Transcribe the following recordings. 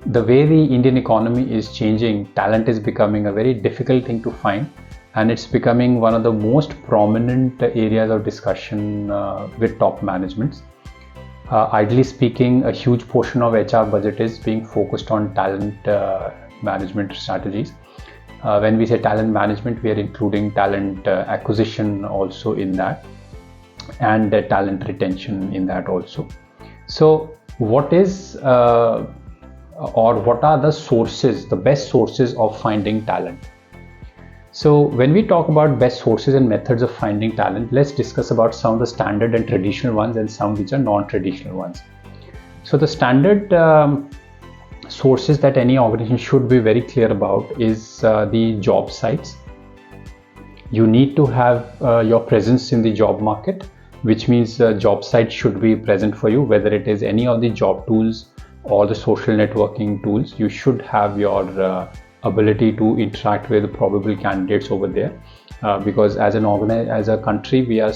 the way the Indian economy is changing, talent is becoming a very difficult thing to find, and it's becoming one of the most prominent areas of discussion with top managements. Ideally speaking, a huge portion of HR budget is being focused on talent management strategies. When we say talent management, we are including talent acquisition also in that, and talent retention in that also. So what is or what are the sources, the best sources of finding talent? So when we talk about best sources and methods of finding talent, let's discuss about some of the standard and traditional ones and some which are non-traditional ones. So the standard sources that any organization should be very clear about is the job sites. You need to have your presence in the job market, which means job sites should be present for you, whether it is any of the job tools or the social networking tools. You should have your ability to interact with probable candidates over there, because as a country, we are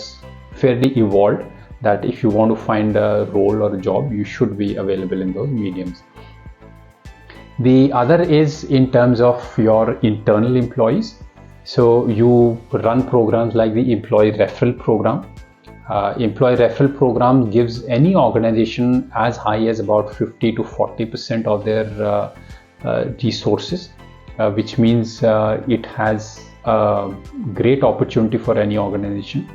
fairly evolved that if you want to find a role or a job, you should be available in those mediums. The other is in terms of your internal employees. So you run programs like the employee referral program. Employee referral program gives any organization as high as about 50 to 40% of their resources, which means it has a great opportunity for any organization.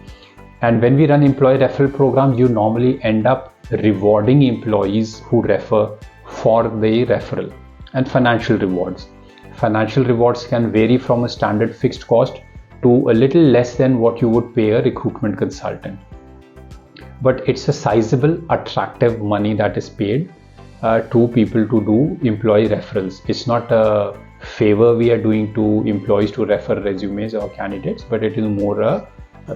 And when we run employee referral programs, you normally end up rewarding employees who refer for the referral, and financial rewards. Financial rewards can vary from a standard fixed cost to a little less than what you would pay a recruitment consultant. But it's a sizable, attractive money that is paid to people to do employee referrals. It's not a favor we are doing to employees to refer resumes or candidates, but it is more a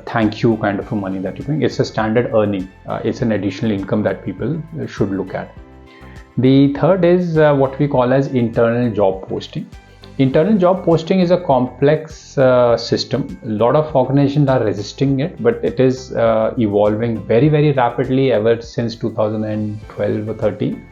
thank you kind of a money that you're doing. It's a standard earning. It's an additional income that people should look at. The third is what we call as internal job posting. Internal job posting is a complex system. A lot of organizations are resisting it, but it is evolving very, very rapidly ever since 2012 or 13.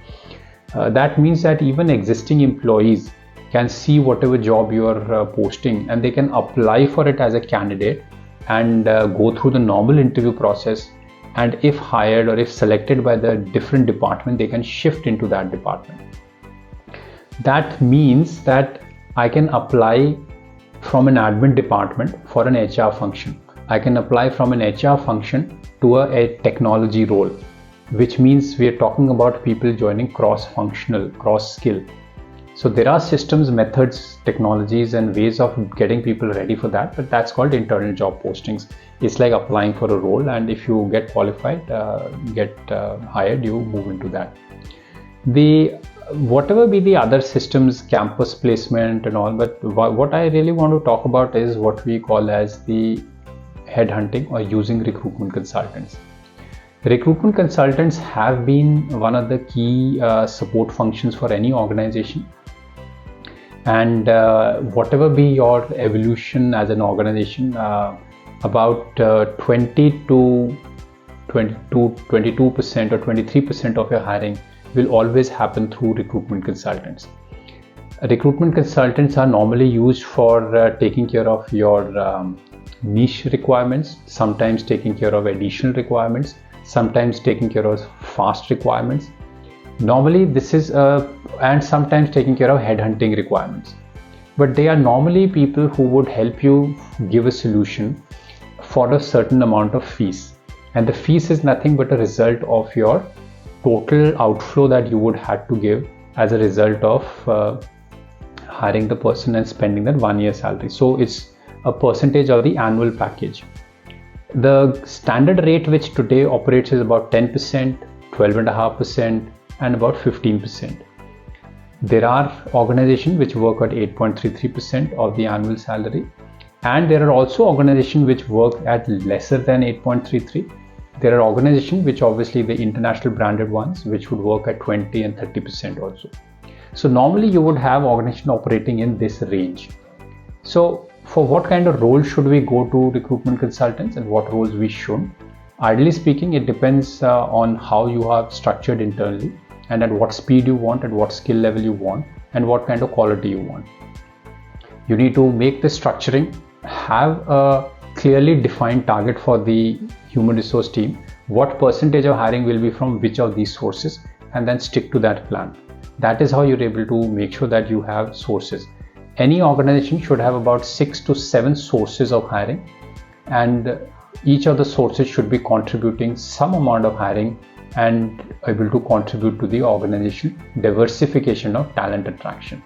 That means that even existing employees can see whatever job you are posting, and they can apply for it as a candidate and go through the normal interview process. And if hired or if selected by the different department, they can shift into that department. That means that I can apply from an admin department for an HR function. I can apply from an HR function to a technology role, which means we are talking about people joining cross-functional, cross-skill. So there are systems, methods, technologies, and ways of getting people ready for that, but that's called internal job postings. It's like applying for a role, and if you get qualified, get hired, you move into that. Whatever be the other systems, campus placement and all, but what I really want to talk about is what we call as the headhunting or using recruitment consultants. Recruitment consultants have been one of the key support functions for any organization. And whatever be your evolution as an organization, about 20 to 22% or 23% of your hiring will always happen through recruitment consultants. Recruitment consultants are normally used for taking care of your niche requirements, sometimes taking care of additional requirements, sometimes taking care of fast requirements. Normally this is and sometimes taking care of headhunting requirements. But they are normally people who would help you give a solution for a certain amount of fees. And the fees is nothing but a result of your total outflow that you would have to give as a result of hiring the person and spending that 1 year salary. So it's a percentage of the annual package. The standard rate which today operates is about 10%, 12.5%, and about 15%. There are organizations which work at 8.33% of the annual salary, and there are also organizations which work at lesser than 8.33. There are organizations which, obviously the international branded ones, which would work at 20 and 30% also. So normally you would have organizations operating in this range. So for what kind of role should we go to recruitment consultants and what roles we shouldn't? Ideally speaking, it depends on how you are structured internally and at what speed you want, at what skill level you want, and what kind of quality you want. You need to make the structuring, have a clearly defined target for the human resource team, what percentage of hiring will be from which of these sources, and then stick to that plan. That is how you're able to make sure that you have sources. Any organization should have about 6 to 7 sources of hiring, and each of the sources should be contributing some amount of hiring and able to contribute to the organization diversification of talent attraction.